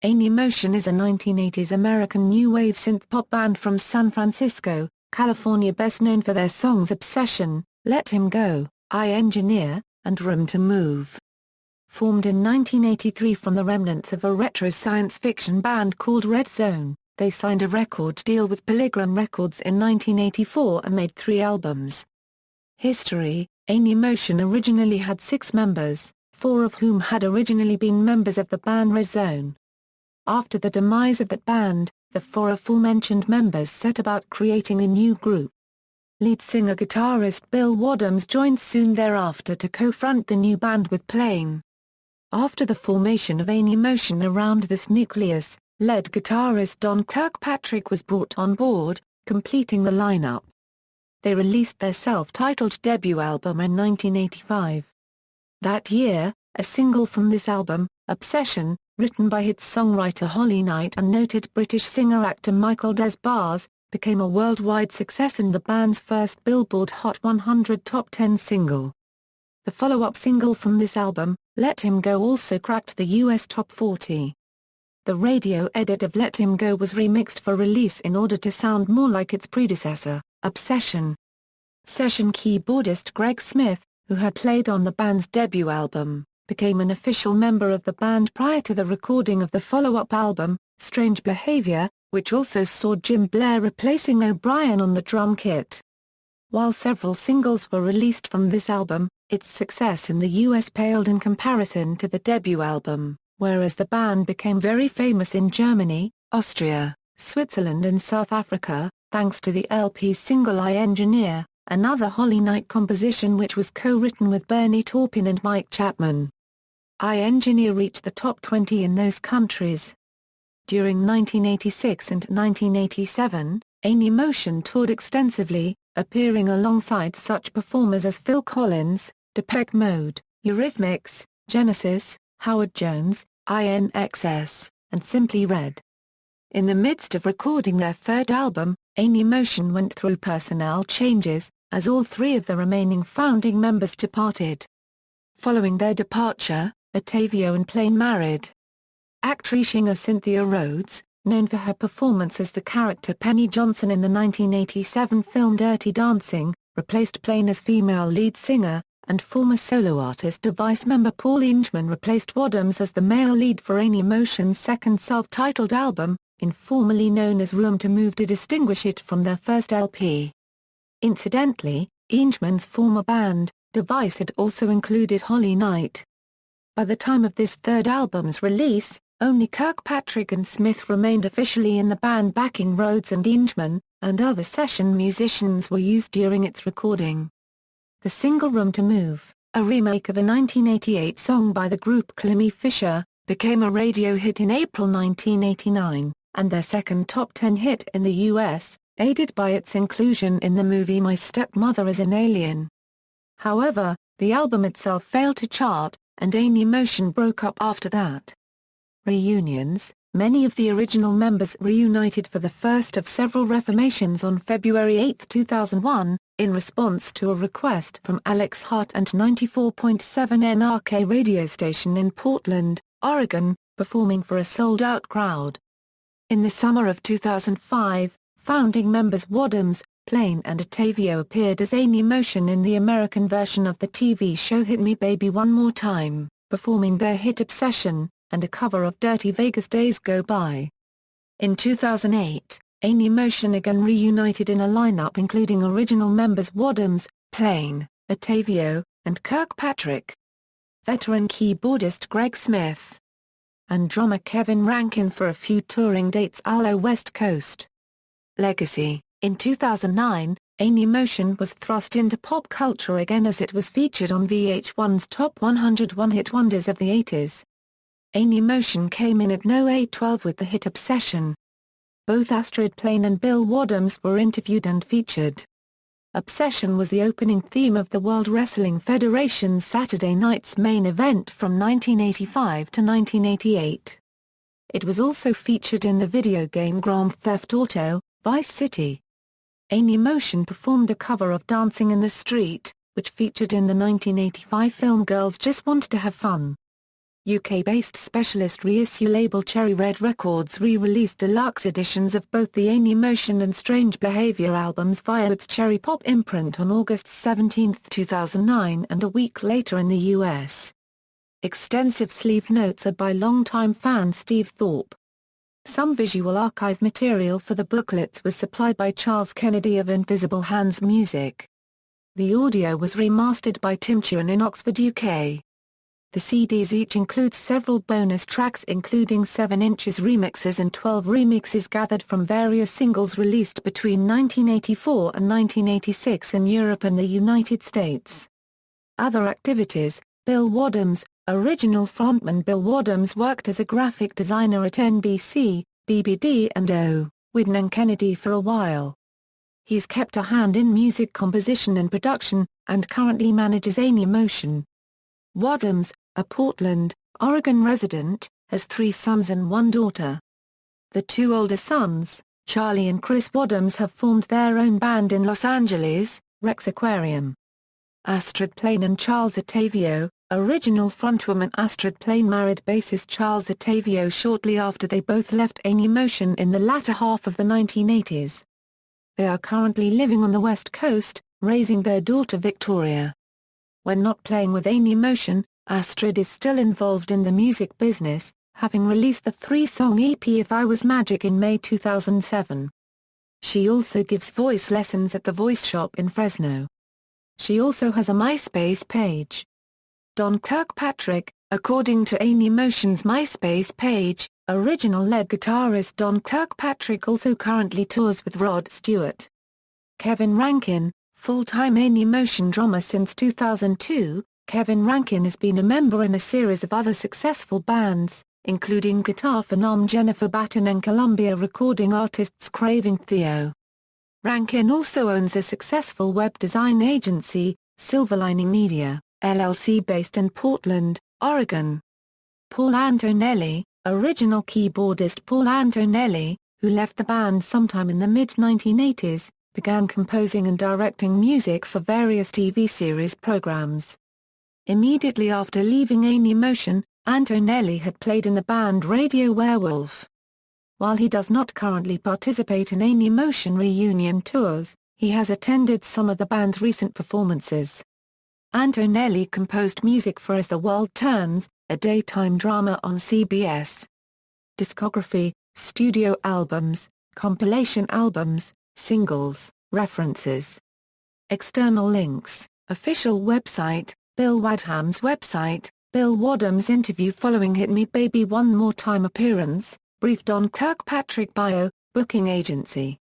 Animotion is a 1980s American new wave synth-pop band from San Francisco, California, best known for their songs Obsession, Let Him Go, I Engineer, and Room to Move. Formed in 1983 from the remnants of a retro science fiction band called Red Zone, they signed a record deal with Polygram Records in 1984 and made 3 albums. History: Animotion originally had 6 members, 4 of whom had originally been members of the band Red Zone. After the demise of that band, the 4 aforementioned members set about creating a new group. Lead singer-guitarist Bill Wadhams joined soon thereafter to co-front the new band with playing. After the formation of Animotion, around this nucleus, lead guitarist Don Kirkpatrick was brought on board, completing the lineup. They released their self-titled debut album in 1985. That year, a single from this album, Obsession, written by hit songwriter Holly Knight and noted British singer-actor Michael Des Barres, became a worldwide success and the band's first Billboard Hot 100 Top 10 single. The follow-up single from this album, Let Him Go, also cracked the US Top 40. The radio edit of Let Him Go was remixed for release in order to sound more like its predecessor, Obsession. Session keyboardist Greg Smith, who had played on the band's debut album, became an official member of the band prior to the recording of the follow-up album, Strange Behavior, which also saw Jim Blair replacing O'Brien on the drum kit. While several singles were released from this album, its success in the US paled in comparison to the debut album, whereas the band became very famous in Germany, Austria, Switzerland and South Africa, thanks to the LP's single I Engineer, another Holly Knight composition which was co-written with Taupin and Mike Chapman. I Engineer reached the top 20 in those countries. During 1986 and 1987, Animotion toured extensively, appearing alongside such performers as Phil Collins, Depeche Mode, Eurythmics, Genesis, Howard Jones, INXS, and Simply Red. In the midst of recording their third album, Animotion went through personnel changes, as all 3 of the remaining founding members departed. Following their departure, Ottavio and Plain married. Actress singer Cynthia Rhodes, known for her performance as the character Penny Johnson in the 1987 film Dirty Dancing, replaced Plain as female lead singer, and former solo artist Device member Paul Ingeman replaced Wadhams as the male lead for Animotion's second self-titled album, informally known as Room to Move to distinguish it from their first LP. Incidentally, Ingeman's former band, Device, had also included Holly Knight. By the time of this third album's release, only Kirkpatrick and Smith remained officially in the band, backing Rhodes and Ingeman, and other session musicians were used during its recording. The single Room to Move, a remake of a 1988 song by the group Climie Fisher, became a radio hit in April 1989, and their second top 10 hit in the US, aided by its inclusion in the movie My Stepmother is an Alien. However, the album itself failed to chart, and Animotion broke up after that. Reunions: many of the original members reunited for the first of several reformations on February 8, 2001, in response to a request from Alex Hart and 94.7 NRK radio station in Portland, Oregon, performing for a sold-out crowd. In the summer of 2005, founding members Wadhams, Plain and Ottavio appeared as Animotion in the American version of the TV show Hit Me Baby One More Time, performing their hit Obsession, and a cover of Dirty Vegas Days Go By. In 2008, Animotion again reunited in a lineup including original members Wadhams, Plain, Ottavio, and Kirkpatrick. Veteran keyboardist Greg Smith and drummer Kevin Rankin for a few touring dates a West Coast. Legacy: in 2009, Animotion was thrust into pop culture again as it was featured on VH1's Top 100 One-Hit Wonders of the 80s. Animotion came in at No. 812 with the hit Obsession. Both Astrid Plain and Bill Wadhams were interviewed and featured. Obsession was the opening theme of the World Wrestling Federation's Saturday Night's Main Event from 1985 to 1988. It was also featured in the video game Grand Theft Auto: Vice City. Animotion performed a cover of Dancing in the Street, which featured in the 1985 film Girls Just Want to Have Fun. UK-based specialist reissue label Cherry Red Records re-released deluxe editions of both the Animotion and Strange Behaviour albums via its Cherry Pop imprint on August 17, 2009 and a week later in the US. Extensive sleeve notes are by longtime fan Steve Thorpe. Some visual archive material for the booklets was supplied by Charles Kennedy of Invisible Hands Music. The audio was remastered by Tim Tuan in Oxford, UK. The CDs each include several bonus tracks including 7 inches remixes and 12 remixes gathered from various singles released between 1984 and 1986 in Europe and the United States. Other activities: Bill Wadhams. Original frontman Bill Wadhams worked as a graphic designer at NBC, BBD and O. Widden & Kennedy for a while. He's kept a hand in music composition and production, and currently manages Animotion. Wadhams, a Portland, Oregon resident, has 3 sons and 1 daughter. The 2 older sons, Charlie and Chris Wadhams, have formed their own band in Los Angeles, Rex Aquarium. Astrid Plain and Charles Ottavio. Original frontwoman Astrid Plain married bassist Charles Ottavio shortly after they both left Animotion in the latter half of the 1980s. They are currently living on the West Coast, raising their daughter Victoria. When not playing with Animotion, Astrid is still involved in the music business, having released the 3-song EP If I Was Magic in May 2007. She also gives voice lessons at the Voice Shop in Fresno. She also has a MySpace page. Don Kirkpatrick. According to Animotion's MySpace page, original lead guitarist Don Kirkpatrick also currently tours with Rod Stewart. Kevin Rankin. Full-time Animotion drummer since 2002, Kevin Rankin has been a member in a series of other successful bands, including Guitar Phenom Jennifer Batten and Columbia recording artists Craving Theo. Rankin also owns a successful web design agency, Silver Lining Media, LLC based in Portland, Oregon. Paul Antonelli. Original keyboardist Paul Antonelli, who left the band sometime in the mid-1980s, began composing and directing music for various TV series programs. Immediately after leaving Animotion, Antonelli had played in the band Radio Werewolf. While he does not currently participate in Animotion reunion tours, he has attended some of the band's recent performances. Antonelli composed music for As the World Turns, a daytime drama on CBS. Discography: studio albums, compilation albums, singles, references. External links: official website, Bill Wadham's website, Bill Wadham's interview following Hit Me Baby One More Time appearance, brief Don Kirkpatrick bio, booking agency.